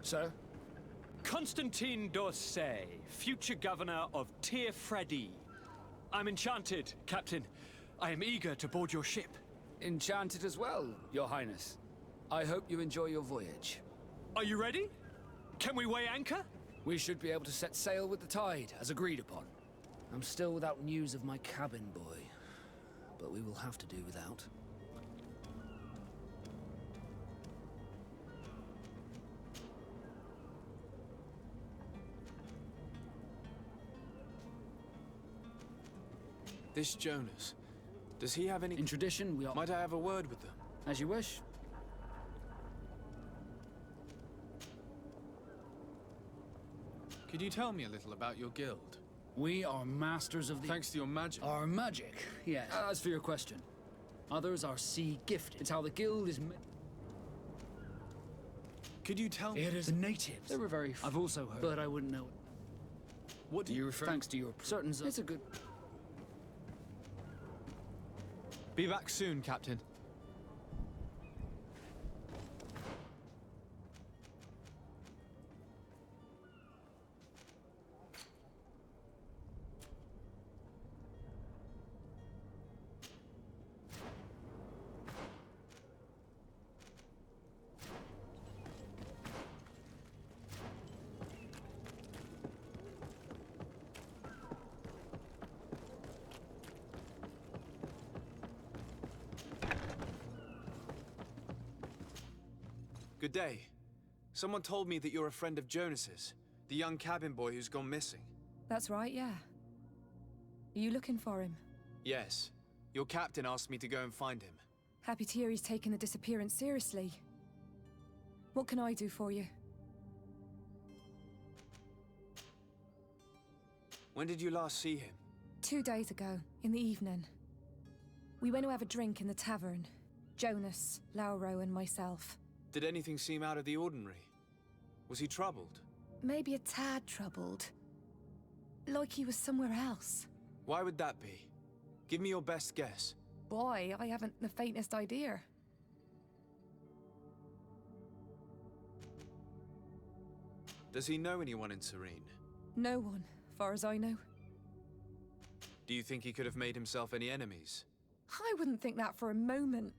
Sir? Constantine d'Orsay, future governor of Tir-Fredi. I'm enchanted, Captain. I am eager to board your ship. Enchanted as well, Your Highness. I hope you enjoy your voyage. Are you ready? Can we weigh anchor? We should be able to set sail with the tide, as agreed upon. I'm still without news of my cabin boy, but we will have to do without. This Jonas, does he have any... In tradition, we are... Might I have a word with them? As you wish. Could you tell me a little about your guild? We are masters of the... Thanks to your magic. Our magic, yes. As for your question, others are sea gifted. It's how the guild is... Could you tell me... It is the natives. They were very... I've also heard, but I wouldn't know it. What do you refer... Thanks to your... Certain... It's a good... Be back soon, Captain. Good day. Someone told me that you're a friend of Jonas's, the young cabin boy who's gone missing. That's right, yeah. Are you looking for him? Yes. Your captain asked me to go and find him. Happy to hear he's taken the disappearance seriously. What can I do for you? When did you last see him? 2 days ago, in the evening. We went to have a drink in the tavern. Jonas, Lauro, and myself. Did anything seem out of the ordinary? Was he troubled? Maybe a tad troubled. Like he was somewhere else. Why would that be? Give me your best guess. Boy, I haven't the faintest idea. Does he know anyone in Serene? No one, far as I know. Do you think he could have made himself any enemies? I wouldn't think that for a moment.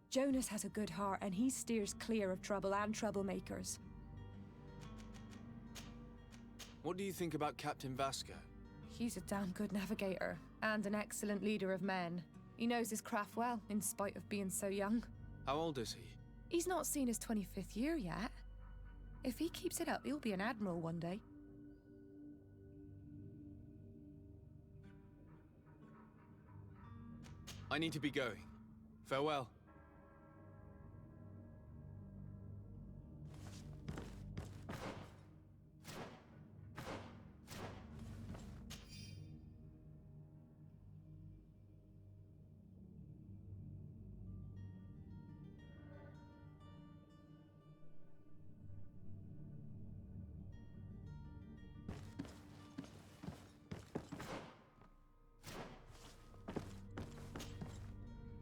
Jonas has a good heart, and he steers clear of trouble and troublemakers. What do you think about Captain Vasco? He's a damn good navigator, and an excellent leader of men. He knows his craft well, in spite of being so young. How old is he? He's not seen his 25th year yet. If he keeps it up, he'll be an admiral one day. I need to be going. Farewell.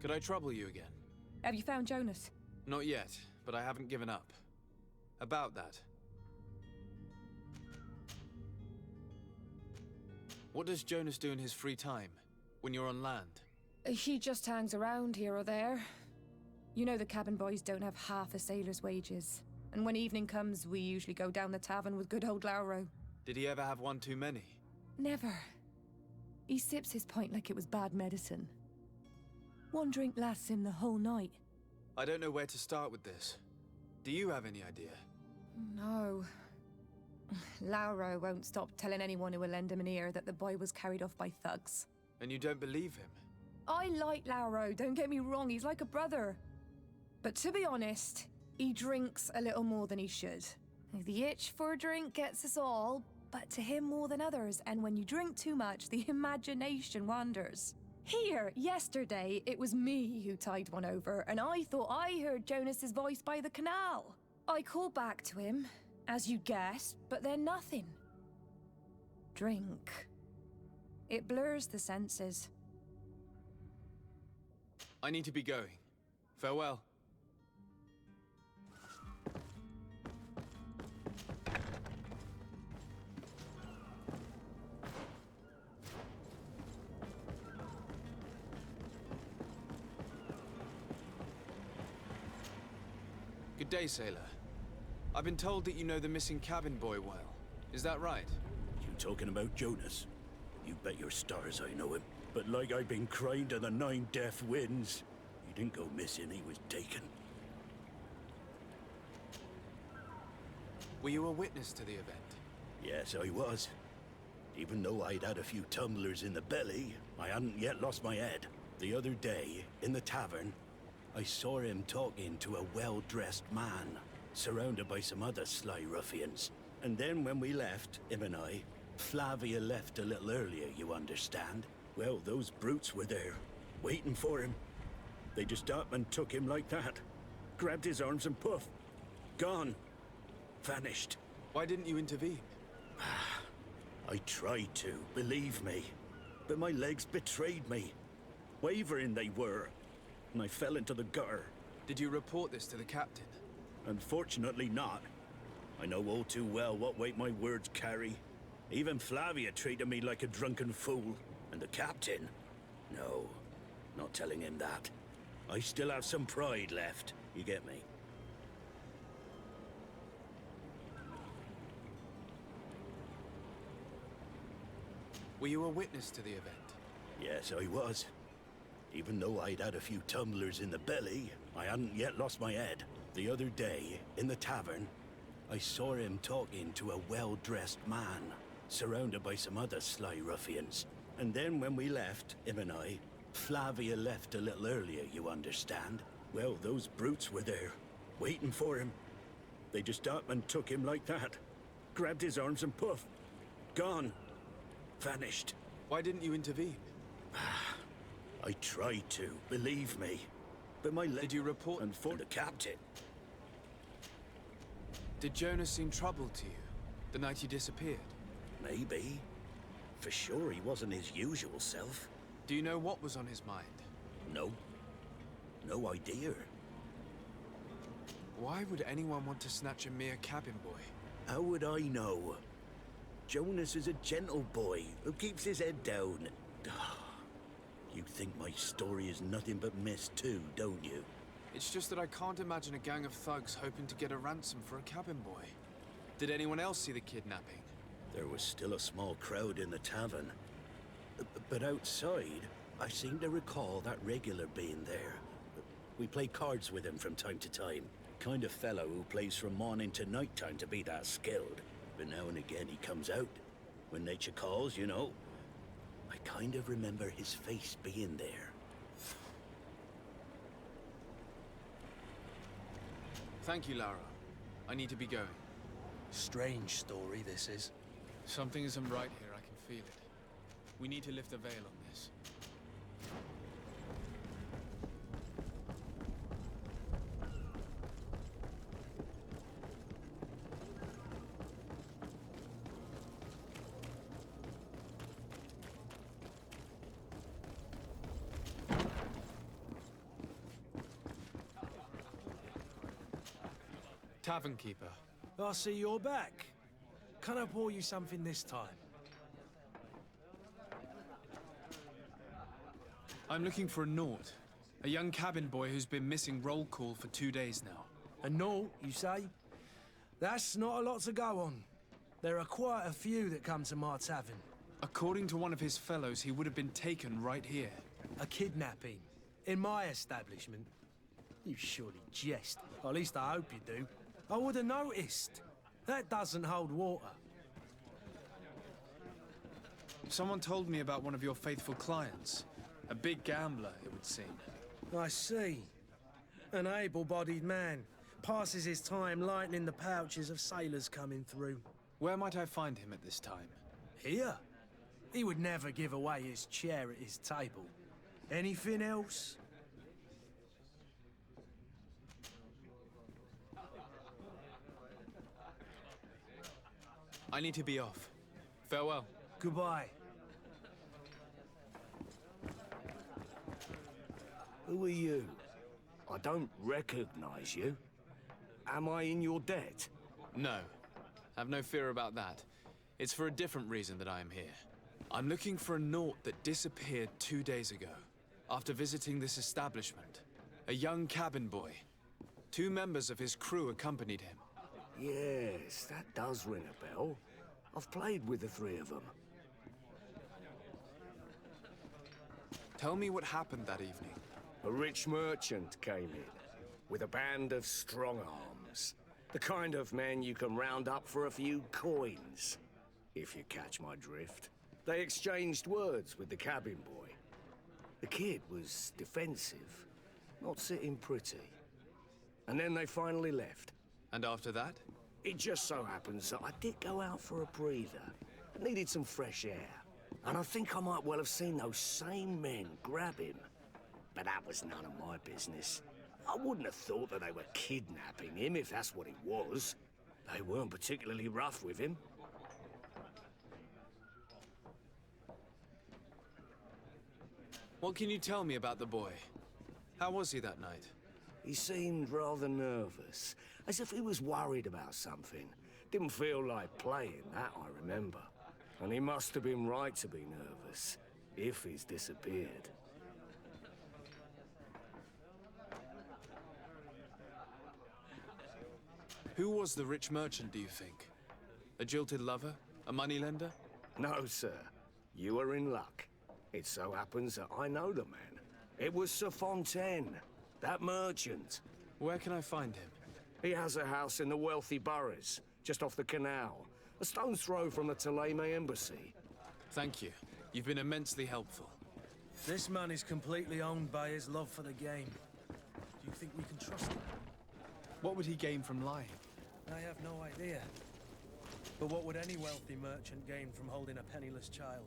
Could I trouble you again? Have you found Jonas? Not yet, but I haven't given up. About that. What does Jonas do in his free time, when you're on land? He just hangs around here or there. You know the cabin boys don't have half a sailor's wages. And when evening comes, we usually go down the tavern with good old Lauro. Did he ever have one too many? Never. He sips his pint like it was bad medicine. One drink lasts him the whole night. I don't know where to start with this. Do you have any idea? No. Lauro won't stop telling anyone who will lend him an ear that the boy was carried off by thugs. And you don't believe him? I like Lauro, don't get me wrong, he's like a brother. But to be honest, he drinks a little more than he should. The itch for a drink gets us all, but to him more than others, and when you drink too much, the imagination wanders. Here, yesterday, it was me who tied one over, and I thought I heard Jonas's voice by the canal. I called back to him, as you guessed, but then nothing. Drink. It blurs the senses. I need to be going. Farewell. Good day, sailor. I've been told that you know the missing cabin boy well. Is that right? You talking about Jonas? You bet your stars I know him. But like I've been crying to the 9 deaf winds, he didn't go missing, he was taken. Were you a witness to the event? Yes, I was. Even though I'd had a few tumblers in the belly, I hadn't yet lost my head. The other day, in the tavern, I saw him talking to a well-dressed man, surrounded by some other sly ruffians. And then when we left, him and I, Flavia left a little earlier, you understand? Well, those brutes were there, waiting for him. They just up and took him like that. Grabbed his arms and poof. Gone. Vanished. Why didn't you intervene? I tried to, believe me. But my legs betrayed me. Wavering they were. And I fell into the gutter. Did you report this to the captain? Unfortunately not. I know all too well what weight my words carry. Even Flavia treated me like a drunken fool. And the captain? No, not telling him that. I still have some pride left, you get me? Were you a witness to the event? Yes, I was. Even though I'd had a few tumblers in the belly, I hadn't yet lost my head. The other day, in the tavern, I saw him talking to a well-dressed man, surrounded by some other sly ruffians. And then when we left, him and I, Flavia left a little earlier, you understand? Well, those brutes were there, waiting for him. They just up and took him like that. Grabbed his arms and poof. Gone. Vanished. Why didn't you intervene? I tried to, believe me. But my leg... Did you report... And for the captain. Did Jonas seem troubled to you the night he disappeared? Maybe. For sure he wasn't his usual self. Do you know what was on his mind? No. No idea. Why would anyone want to snatch a mere cabin boy? How would I know? Jonas is a gentle boy who keeps his head down. You think my story is nothing but mist too, don't you? It's just that I can't imagine a gang of thugs hoping to get a ransom for a cabin boy. Did anyone else see the kidnapping? There was still a small crowd in the tavern. But outside, I seem to recall that regular being there. We play cards with him from time to time. Kind of fellow who plays from morning to night time to be that skilled. But now and again he comes out. When nature calls, you know. I kind of remember his face being there. Thank you, Lara. I need to be going. Strange story, this is. Something isn't right here, I can feel it. We need to lift the veil on this. Tavern keeper. I see you're back. Can I pour you something this time? I'm looking for a Naut. A young cabin boy who's been missing roll call for 2 days now. A Naut, you say? That's not a lot to go on. There are quite a few that come to my tavern. According to one of his fellows, he would have been taken right here. A kidnapping. In my establishment. You surely jest. Or at least I hope you do. I would have noticed. That doesn't hold water. Someone told me about one of your faithful clients. A big gambler, it would seem. I see. An able-bodied man. Passes his time lightening the pouches of sailors coming through. Where might I find him at this time? Here? He would never give away his chair at his table. Anything else? I need to be off. Farewell. Goodbye. Who are you? I don't recognize you. Am I in your debt? No. Have no fear about that. It's for a different reason that I am here. I'm looking for a Naut that disappeared 2 days ago, after visiting this establishment. A young cabin boy. 2 members of his crew accompanied him. Yes, that does ring a bell. I've played with the 3 of them. Tell me what happened that evening. A rich merchant came in with a band of strong arms. The kind of men you can round up for a few coins, if you catch my drift. They exchanged words with the cabin boy. The kid was defensive, not sitting pretty. And then they finally left. And after that? It just so happens that I did go out for a breather. I needed some fresh air. And I think I might well have seen those same men grab him. But that was none of my business. I wouldn't have thought that they were kidnapping him, if that's what it was. They weren't particularly rough with him. What can you tell me about the boy? How was he that night? He seemed rather nervous, as if he was worried about something. Didn't feel like playing, that I remember. And he must have been right to be nervous, if he's disappeared. Who was the rich merchant, do you think? A jilted lover? A moneylender? No, sir. You are in luck. It so happens that I know the man. It was Sir Fontaine, that merchant. Where can I find him? He has a house in the wealthy boroughs, just off the canal. A stone's throw from the Thélème embassy. Thank you. You've been immensely helpful. This man is completely owned by his love for the game. Do you think we can trust him? What would he gain from lying? I have no idea. But what would any wealthy merchant gain from holding a penniless child?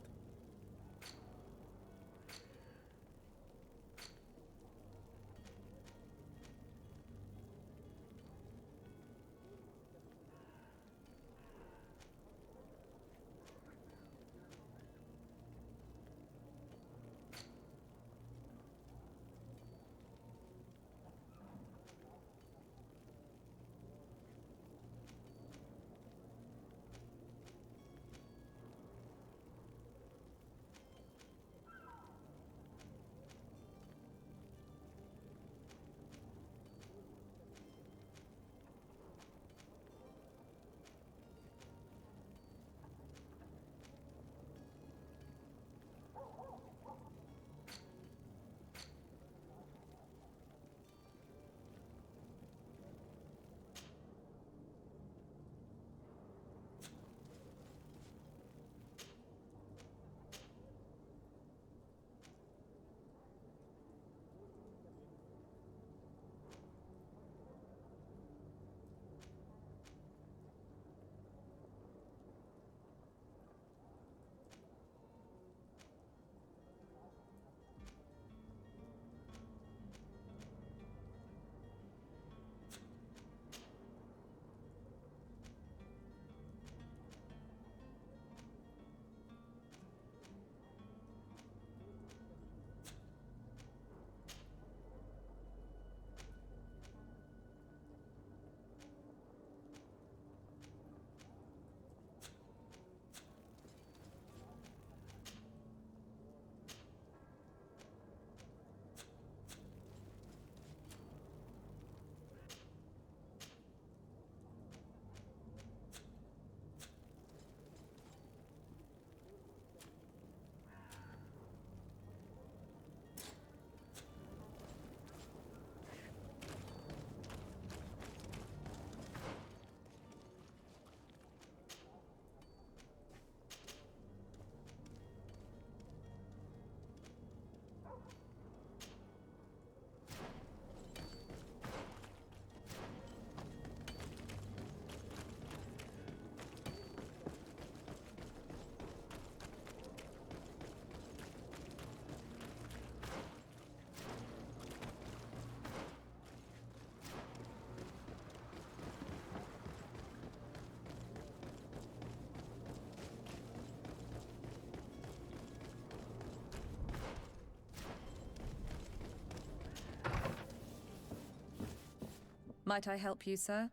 Might I help you, sir?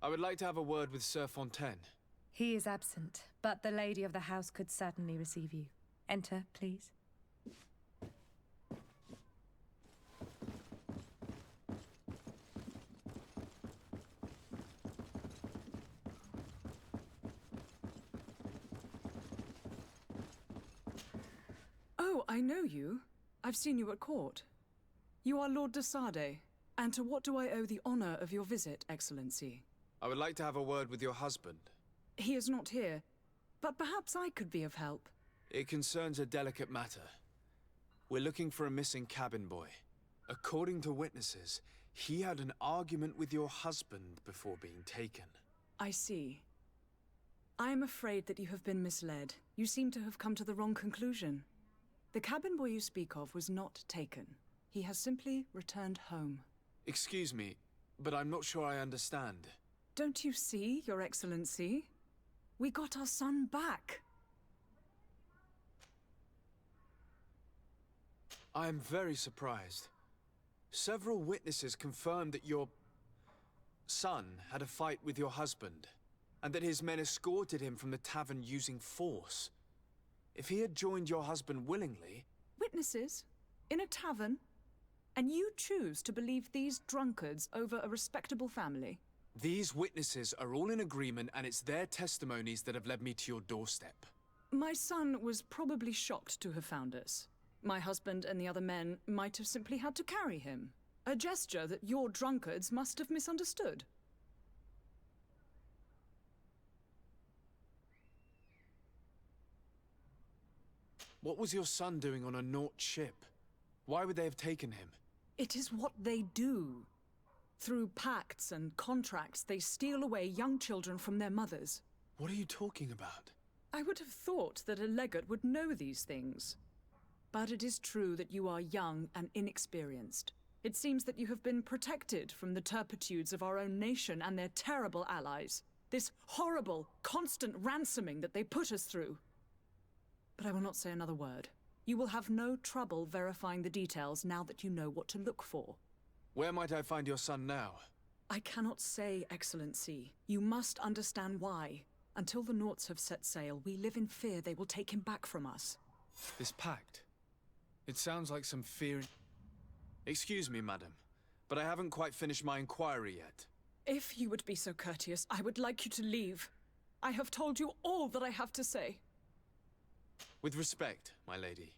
I would like to have a word with Sir Fontaine. He is absent, but the lady of the house could certainly receive you. Enter, please. Oh, I know you. I've seen you at court. You are Lord de Sade. And to what do I owe the honor of your visit, Excellency? I would like to have a word with your husband. He is not here, but perhaps I could be of help. It concerns a delicate matter. We're looking for a missing cabin boy. According to witnesses, he had an argument with your husband before being taken. I see. I am afraid that you have been misled. You seem to have come to the wrong conclusion. The cabin boy you speak of was not taken. He has simply returned home. Excuse me, but I'm not sure I understand. Don't you see, Your Excellency? We got our son back. I am very surprised. Several witnesses confirmed that your son had a fight with your husband, and that his men escorted him from the tavern using force. If he had joined your husband willingly... Witnesses? In a tavern? And you choose to believe these drunkards over a respectable family? These witnesses are all in agreement, and it's their testimonies that have led me to your doorstep. My son was probably shocked to have found us. My husband and the other men might have simply had to carry him. A gesture that your drunkards must have misunderstood. What was your son doing on a Nauts ship? Why would they have taken him? It is what they do. Through pacts and contracts, they steal away young children from their mothers. What are you talking about? I would have thought that a legate would know these things. But it is true that you are young and inexperienced. It seems that you have been protected from the turpitudes of our own nation and their terrible allies. This horrible, constant ransoming that they put us through. But I will not say another word. You will have no trouble verifying the details now that you know what to look for. Where might I find your son now? I cannot say, Excellency. You must understand why. Until the Nauts have set sail, we live in fear they will take him back from us. This pact? It sounds like some fear... Excuse me, madam, but I haven't quite finished my inquiry yet. If you would be so courteous, I would like you to leave. I have told you all that I have to say. With respect, my lady.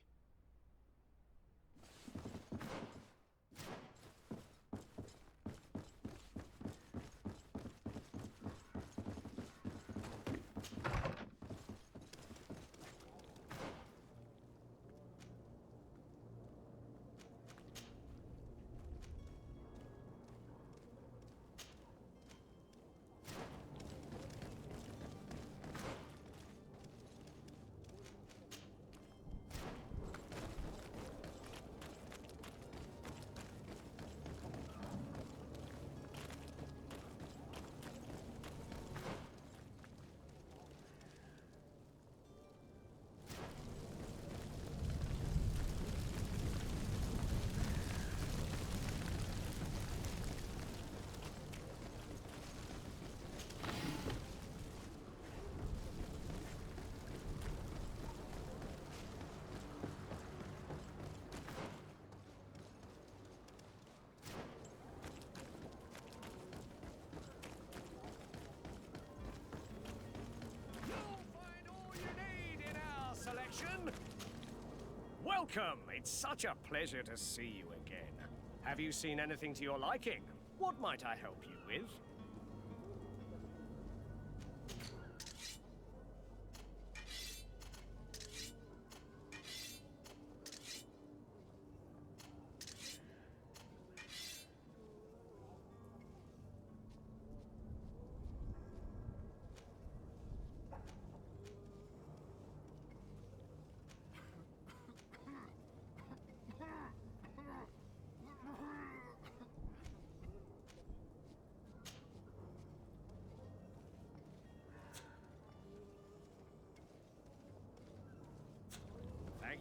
Welcome! It's such a pleasure to see you again. Have you seen anything to your liking? What might I help you with?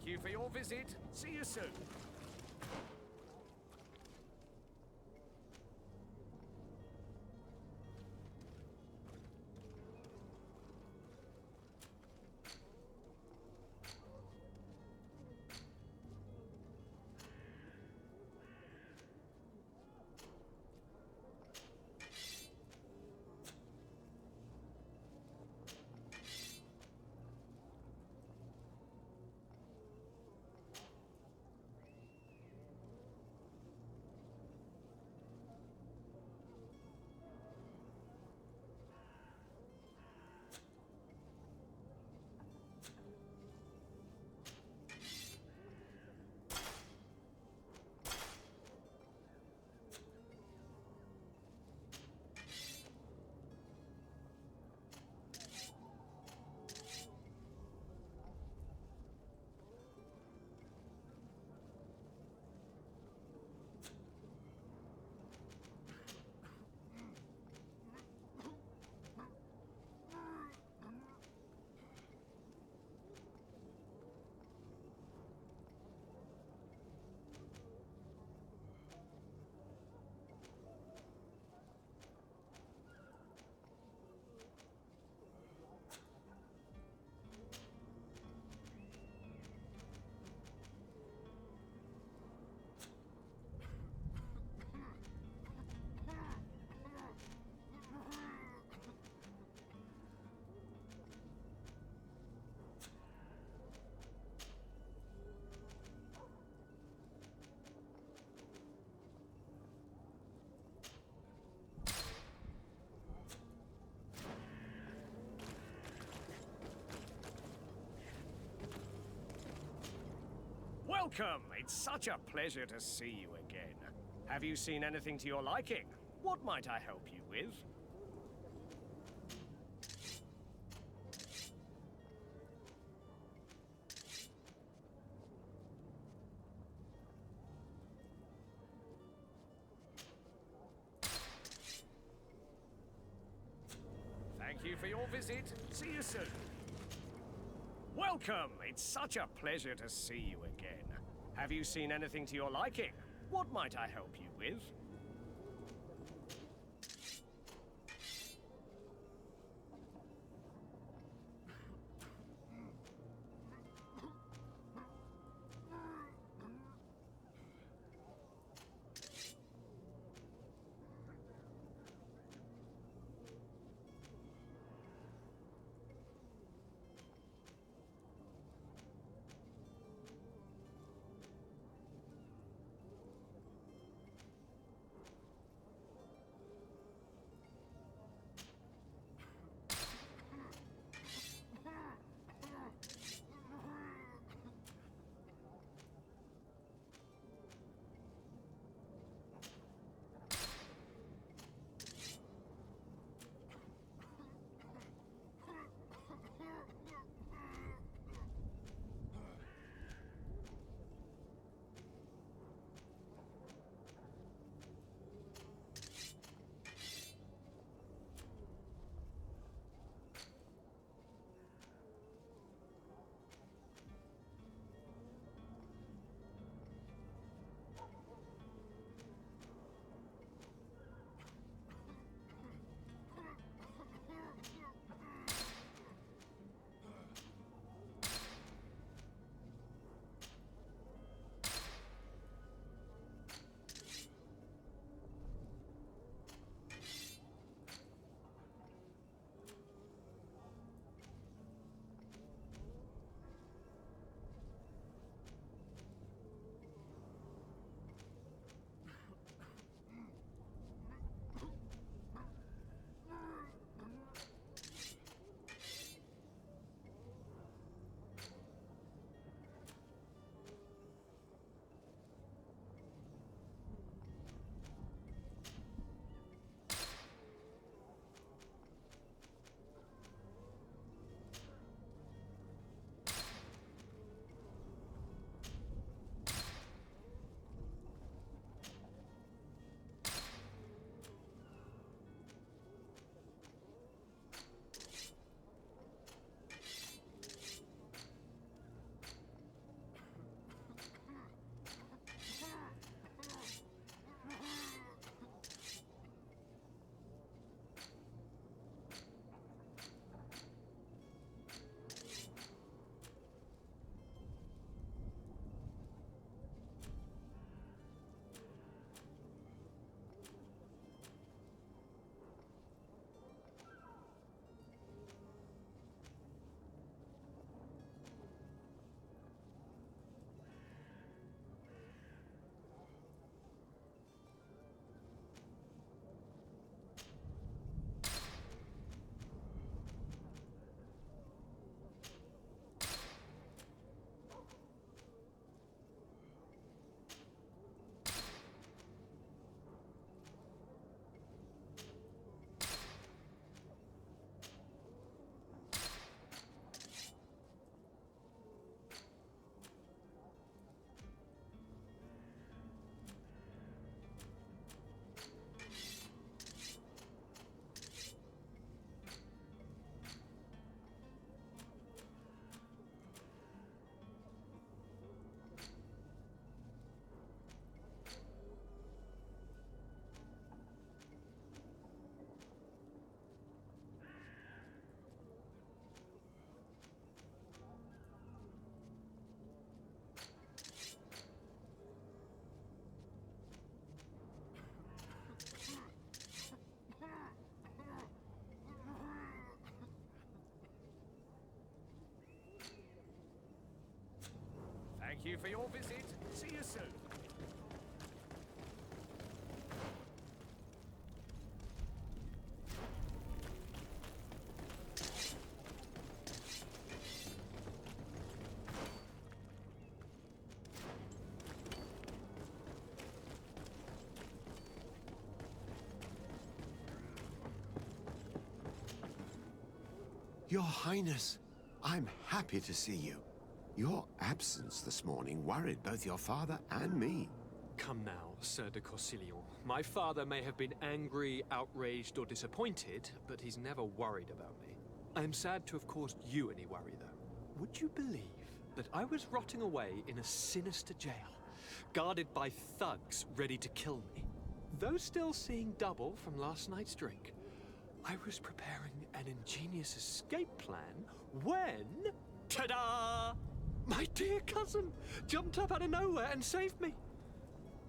Thank you for your visit. See you soon. Welcome! It's such a pleasure to see you again. Have you seen anything to your liking? What might I help you with? Thank you for your visit. See you soon. Welcome! It's such a pleasure to see you again. Have you seen anything to your liking? What might I help you with? Thank you for your visit. See you soon. Your Highness, I'm happy to see you. Your absence this morning worried both your father and me. Come now, Sir de Corsilion. My father may have been angry, outraged, or disappointed, but he's never worried about me. I am sad to have caused you any worry, though. Would you believe that I was rotting away in a sinister jail, guarded by thugs ready to kill me? Though still seeing double from last night's drink, I was preparing an ingenious escape plan when... ta-da! My dear cousin jumped up out of nowhere and saved me.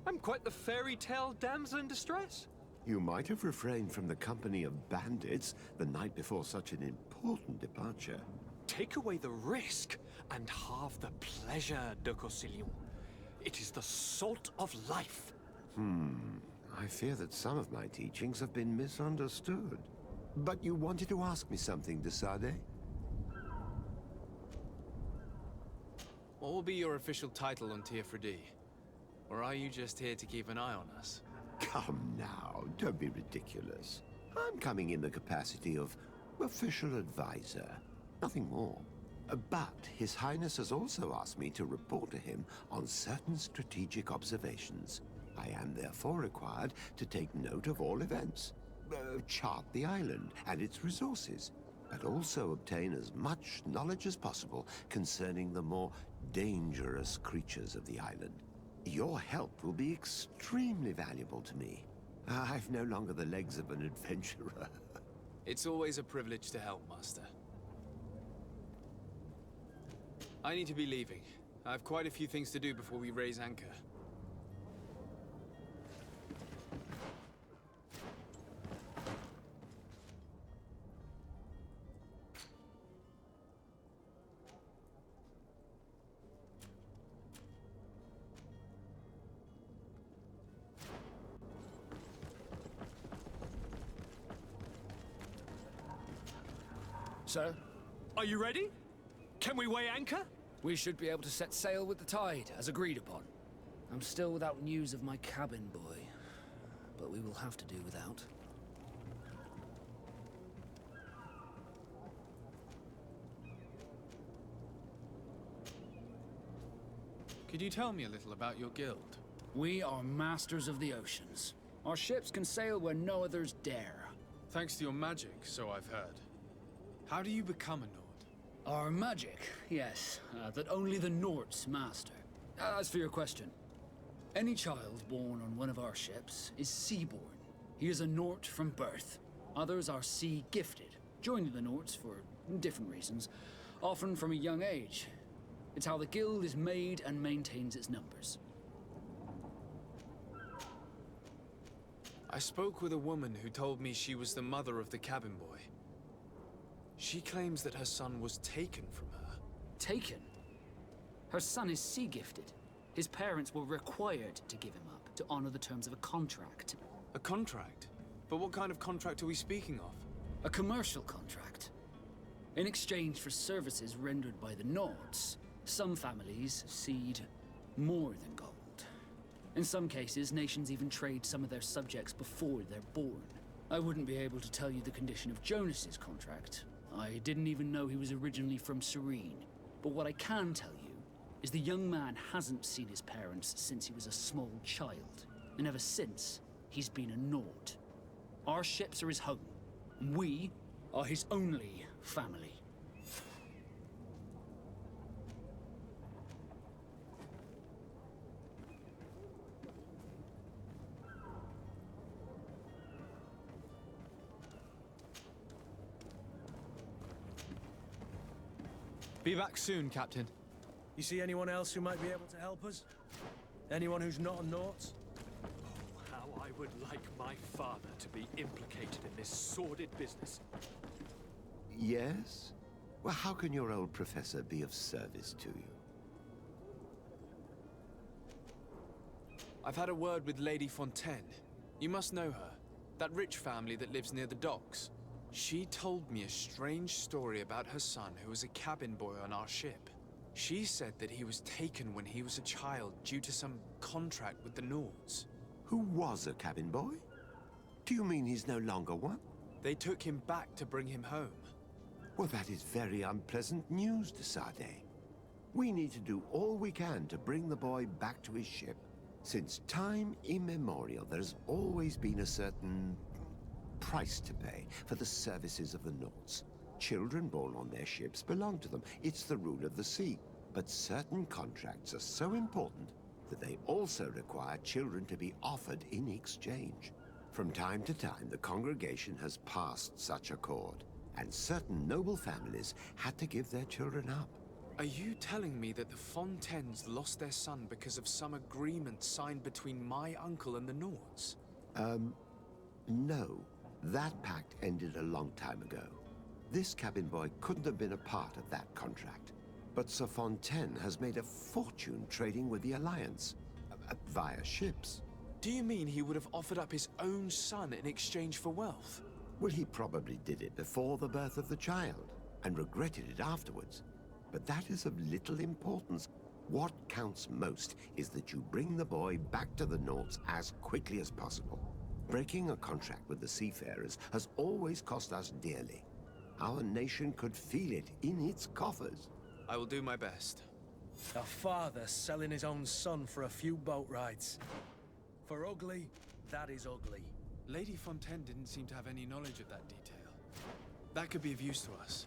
I'm quite the fairy tale damsel in distress. You might have refrained from the company of bandits the night before such an important departure. Take away the risk and halve the pleasure, de Corsilion. It is the salt of life. I fear that some of my teachings have been misunderstood. But you wanted to ask me something, de Sade? What will be your official title on Teofredi? Or are you just here to keep an eye on us? Come now, don't be ridiculous. I'm coming in the capacity of official advisor, nothing more. But His Highness has also asked me to report to him on certain strategic observations. I am therefore required to take note of all events, chart the island and its resources, but also obtain as much knowledge as possible concerning the more dangerous creatures of the island. Your help will be extremely valuable to me. I've no longer the legs of an adventurer. It's always a privilege to help, Master. I need to be leaving. I have quite a few things to do before we raise anchor. Sir, Are you ready? Can we weigh anchor? we should be able to set sail with the tide, as agreed upon. I'm still without news of my cabin boy, but we will have to do without. Could you tell me a little about your guild? We are masters of the oceans. Our ships can sail where no others dare. Thanks to your magic, so I've heard. How do you become a Nord? Our magic, yes, that only the Nauts master. As for your question, any child born on one of our ships is seaborn. He is a Nort from birth. Others are sea-gifted, joining the Nauts for different reasons, often from a young age. It's how the guild is made and maintains its numbers. I spoke with a woman who told me she was the mother of the cabin boy. She claims that her son was taken from her. Taken? Her son is sea-gifted. His parents were required to give him up to honor the terms of a contract. A contract? But what kind of contract are we speaking of? A commercial contract. In exchange for services rendered by the Nauts, some families cede more than gold. In some cases, nations even trade some of their subjects before they're born. I wouldn't be able to tell you the condition of Jonas's contract. I didn't even know he was originally from Serene. But what I can tell you is the young man hasn't seen his parents since he was a small child. And ever since, he's been a Nord. Our ships are his home. And we are his only family. Be back soon, Captain. You see anyone else who might be able to help us? Anyone who's not a Nauts? How I would like my father to be implicated in this sordid business. Yes? Well, how can your old professor be of service to you? I've had a word with Lady Fontaine. You must know her. That rich family that lives near the docks. She told me a strange story about her son who was a cabin boy on our ship. She said that he was taken when he was a child due to some contract with the Nauts. Who was a cabin boy? Do you mean he's no longer one? They took him back to bring him home. Well, that is very unpleasant news, de Sade. We need to do all we can to bring the boy back to his ship. Since time immemorial, there's always been a certain price to pay for the services of the Nauts. Children born on their ships belong to them. It's the rule of the sea. But certain contracts are so important that they also require children to be offered in exchange. From time to time, the congregation has passed such accord, and certain noble families had to give their children up. Are you telling me that the Fontaines lost their son because of some agreement signed between my uncle and the Nauts? No. That pact ended a long time ago. This cabin boy couldn't have been a part of that contract. But Sir Fontaine has made a fortune trading with the Alliance, via ships. Do you mean he would have offered up his own son in exchange for wealth? Well, he probably did it before the birth of the child, and regretted it afterwards. But that is of little importance. What counts most is that you bring the boy back to the Nauts as quickly as possible. Breaking a contract with the seafarers has always cost us dearly. Our nation could feel it in its coffers. I will do my best. A father selling his own son for a few boat rides. For ugly, that is ugly. Lady Fontaine didn't seem to have any knowledge of that detail. That could be of use to us.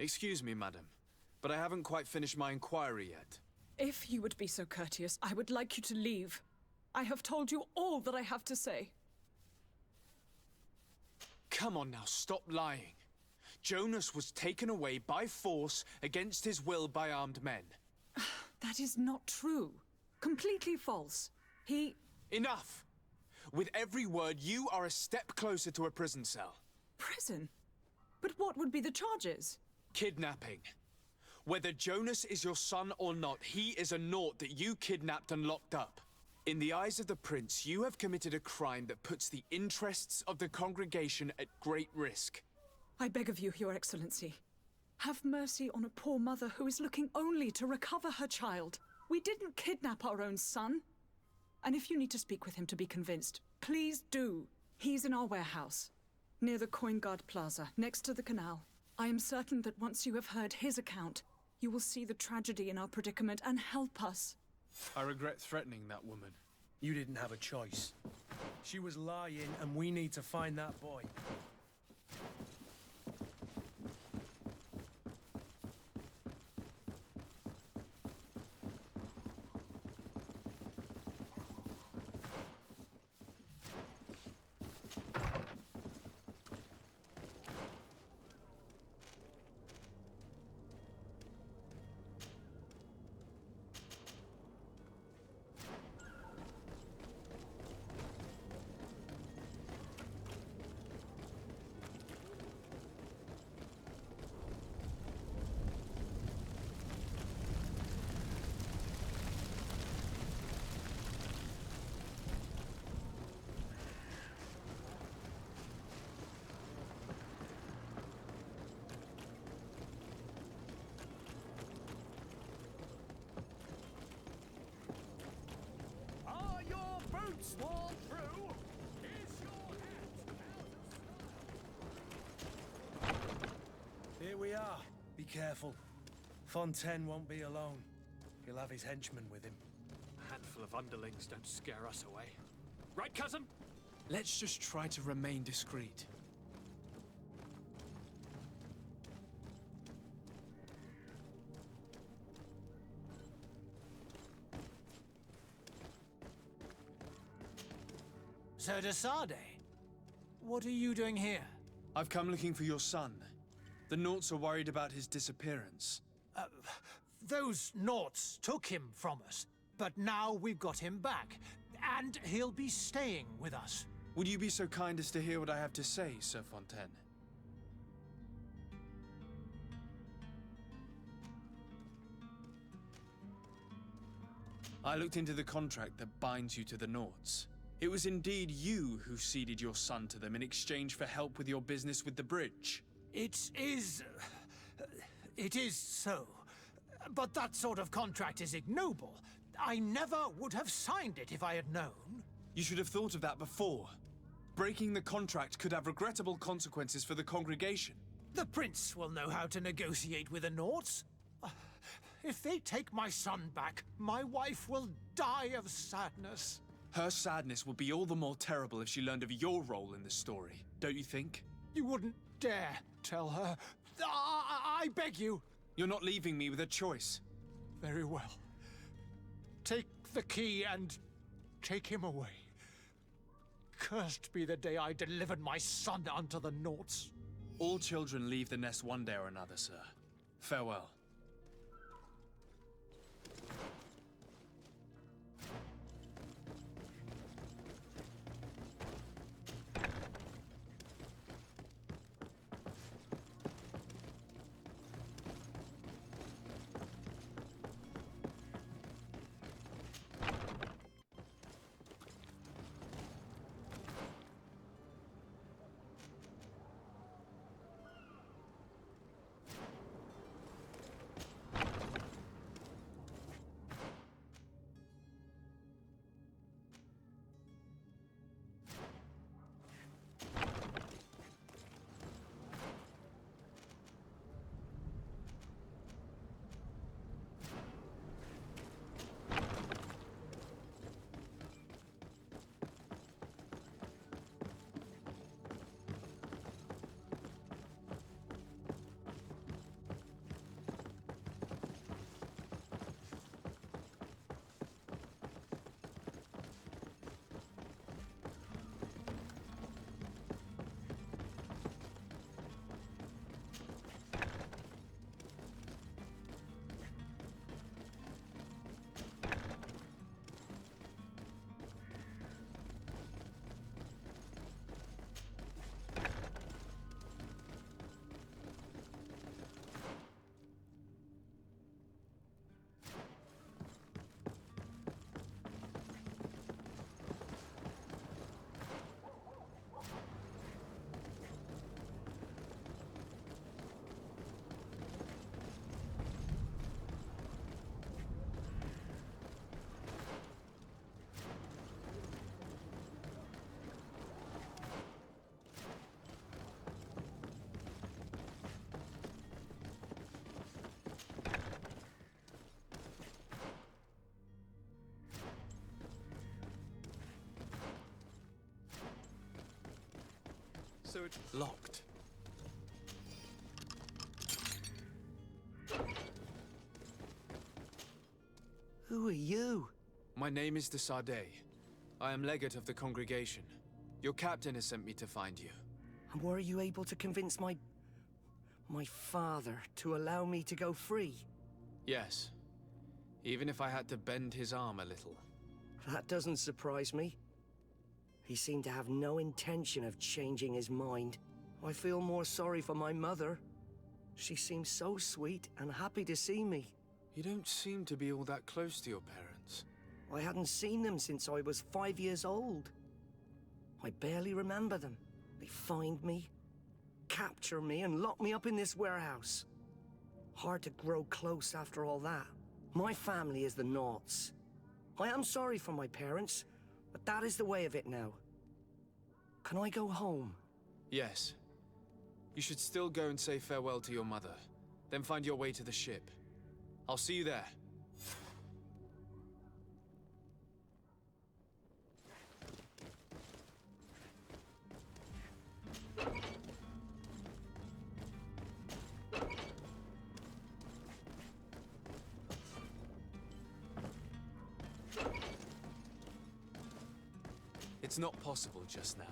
Excuse me, madam, but I haven't quite finished my inquiry yet. If you would be so courteous, I would like you to leave. I have told you all that I have to say. Come on now, stop lying. Jonas was taken away by force against his will by armed men. That is not true. Completely false. He... Enough! With every word, you are a step closer to a prison cell. Prison? But what would be the charges? Kidnapping. Whether Jonas is your son or not, he is a Naut that you kidnapped and locked up. In the eyes of the Prince, you have committed a crime that puts the interests of the congregation at great risk. I beg of you, Your Excellency. Have mercy on a poor mother who is looking only to recover her child. We didn't kidnap our own son. And if you need to speak with him to be convinced, please do. He's in our warehouse, near the Coin Guard Plaza, next to the canal. I am certain that once you have heard his account, you will see the tragedy in our predicament and help us. I regret threatening that woman. You didn't have a choice. She was lying, and we need to find that boy. Swarm through! Is your hat Here we are. Be careful. Fontaine won't be alone. He'll have his henchmen with him. A handful of underlings don't scare us away. Right, cousin? Let's just try to remain discreet. So de Sade, what are you doing here? I've come looking for your son. The Nauts are worried about his disappearance. Those Nauts took him from us, but now we've got him back, and he'll be staying with us. Would you be so kind as to hear what I have to say, Sir Fontaine? I looked into the contract that binds you to the Nauts. It was indeed you who ceded your son to them in exchange for help with your business with the bridge. It is so. But that sort of contract is ignoble. I never would have signed it if I had known. You should have thought of that before. Breaking the contract could have regrettable consequences for the congregation. The prince will know how to negotiate with the Nauts. If they take my son back, my wife will die of sadness. Her sadness would be all the more terrible if she learned of your role in the story, don't you think? You wouldn't dare tell her. I beg you. You're not leaving me with a choice. Very well. Take the key and take him away. Cursed be the day I delivered my son unto the Nauts. All children leave the nest one day or another, sir. Farewell. So it's locked. Who are you? My name is de Sardet. I am legate of the congregation. Your captain has sent me to find you. And were you able to convince my father to allow me to go free? Yes. Even if I had to bend his arm a little. That doesn't surprise me. He seemed to have no intention of changing his mind. I feel more sorry for my mother. She seems so sweet and happy to see me. You don't seem to be all that close to your parents. I hadn't seen them since I was 5 years old. I barely remember them. They find me, capture me, and lock me up in this warehouse. Hard to grow close after all that. My family is the Nauts. I am sorry for my parents, but that is the way of it now. Can I go home? Yes. You should still go and say farewell to your mother. Then find your way to the ship. I'll see you there. It's not possible just now.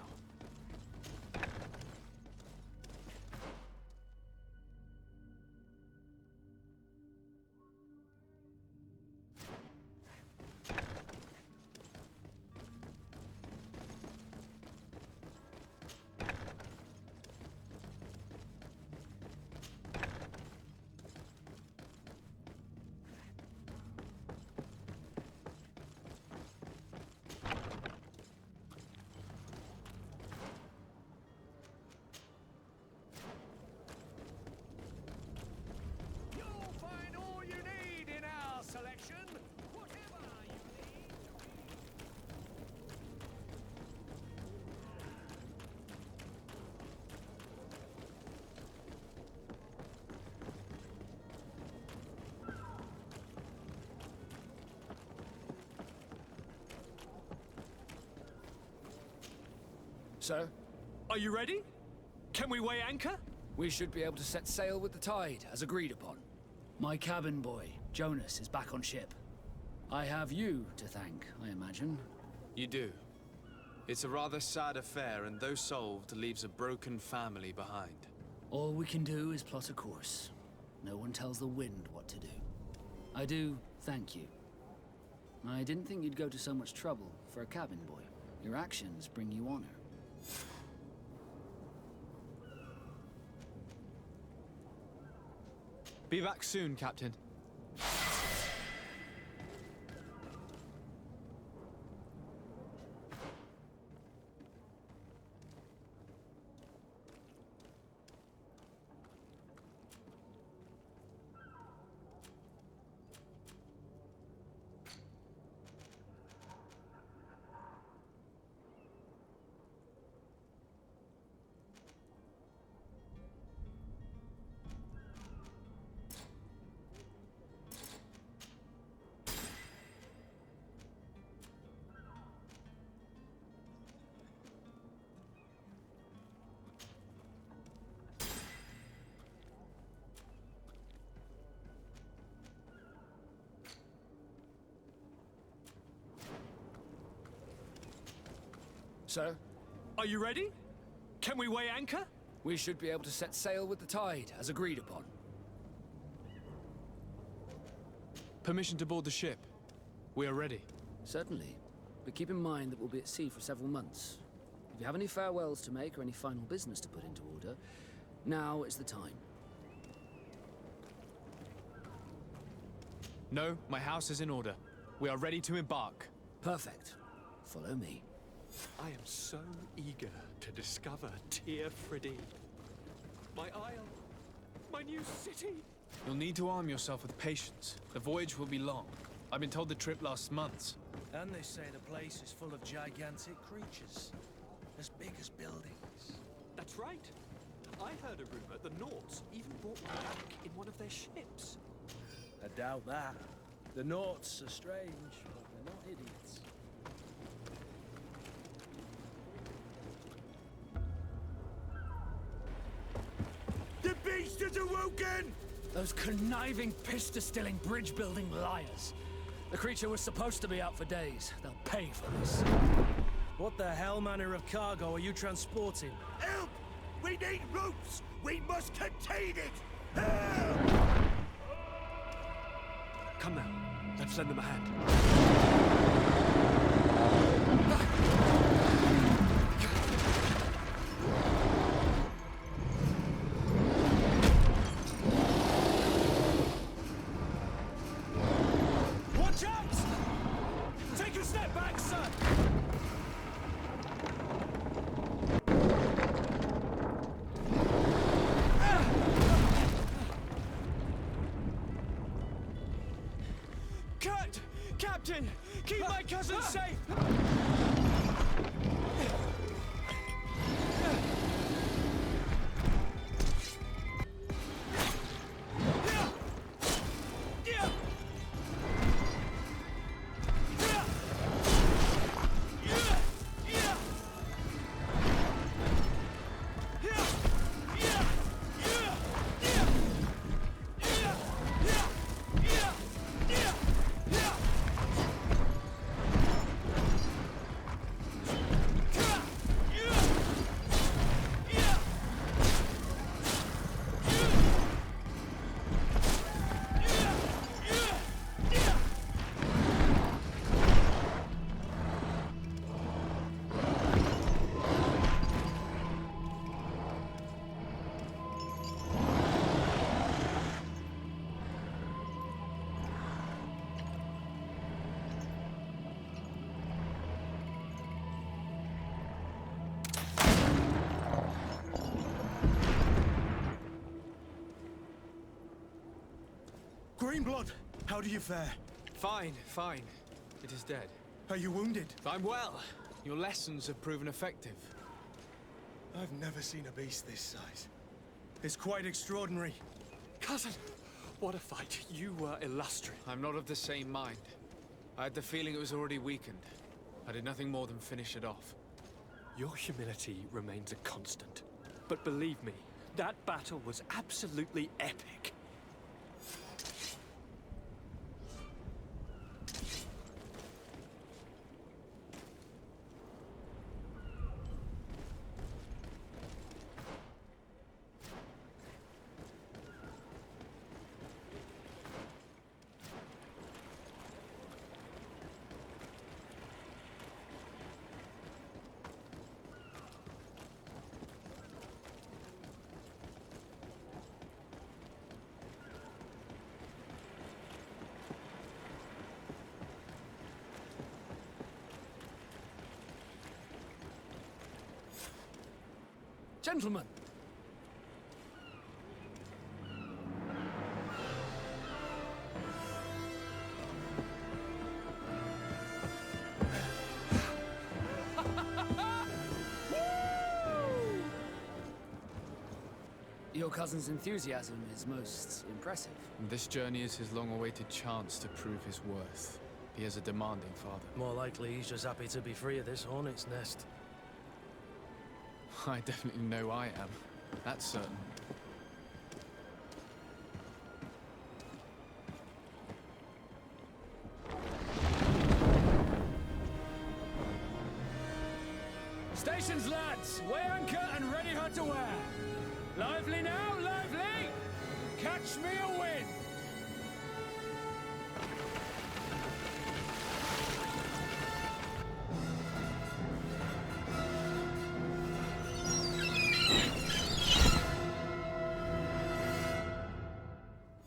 Sir? Are you ready? Can we weigh anchor? We should be able to set sail with the tide, as agreed upon. My cabin boy, Jonas, is back on ship. I have you to thank, I imagine. You do. It's a rather sad affair, and though solved, leaves a broken family behind. All we can do is plot a course. No one tells the wind what to do. I do thank you. I didn't think you'd go to so much trouble for a cabin boy. Your actions bring you honor. Be back soon, Captain. Sir? Are you ready? Can we weigh anchor? We should be able to set sail with the tide, as agreed upon. Permission to board the ship. We are ready. Certainly. But keep in mind that we'll be at sea for several months. If you have any farewells to make or any final business to put into order, now is the time. No, my house is in order. We are ready to embark. Perfect. Follow me. I am so eager to discover Tyr Friddy. My isle. My new city. You'll need to arm yourself with patience. The voyage will be long. I've been told the trip lasts months. And they say the place is full of gigantic creatures. As big as buildings. That's right. I heard a rumor the Nauts even brought one back in one of their ships. I doubt that. The Nauts are strange, but they're not idiots. The beast is awoken! Those conniving, piss-distilling, bridge-building liars. The creature was supposed to be out for days. They'll pay for this. What the hell manner of cargo are you transporting? Help! We need ropes! We must contain it! Help! Come now. Let's lend them a hand. Watch out! Take a step back, sir! Cut! Captain! Keep my cousin safe! Greenblood, how do you fare? Fine, fine. It is dead. Are you wounded? I'm well. Your lessons have proven effective. I've never seen a beast this size. It's quite extraordinary. Cousin, what a fight. You were illustrious. I'm not of the same mind. I had the feeling it was already weakened. I did nothing more than finish it off. Your humility remains a constant. But believe me, that battle was absolutely epic. Gentlemen! Your cousin's enthusiasm is most impressive. This journey is his long-awaited chance to prove his worth. He has a demanding father. More likely he's just happy to be free of this hornet's nest. I definitely know I am. That's certain. Stations, lads! Weigh anchor and ready her to wear! Lively now, lively! Catch me a wind!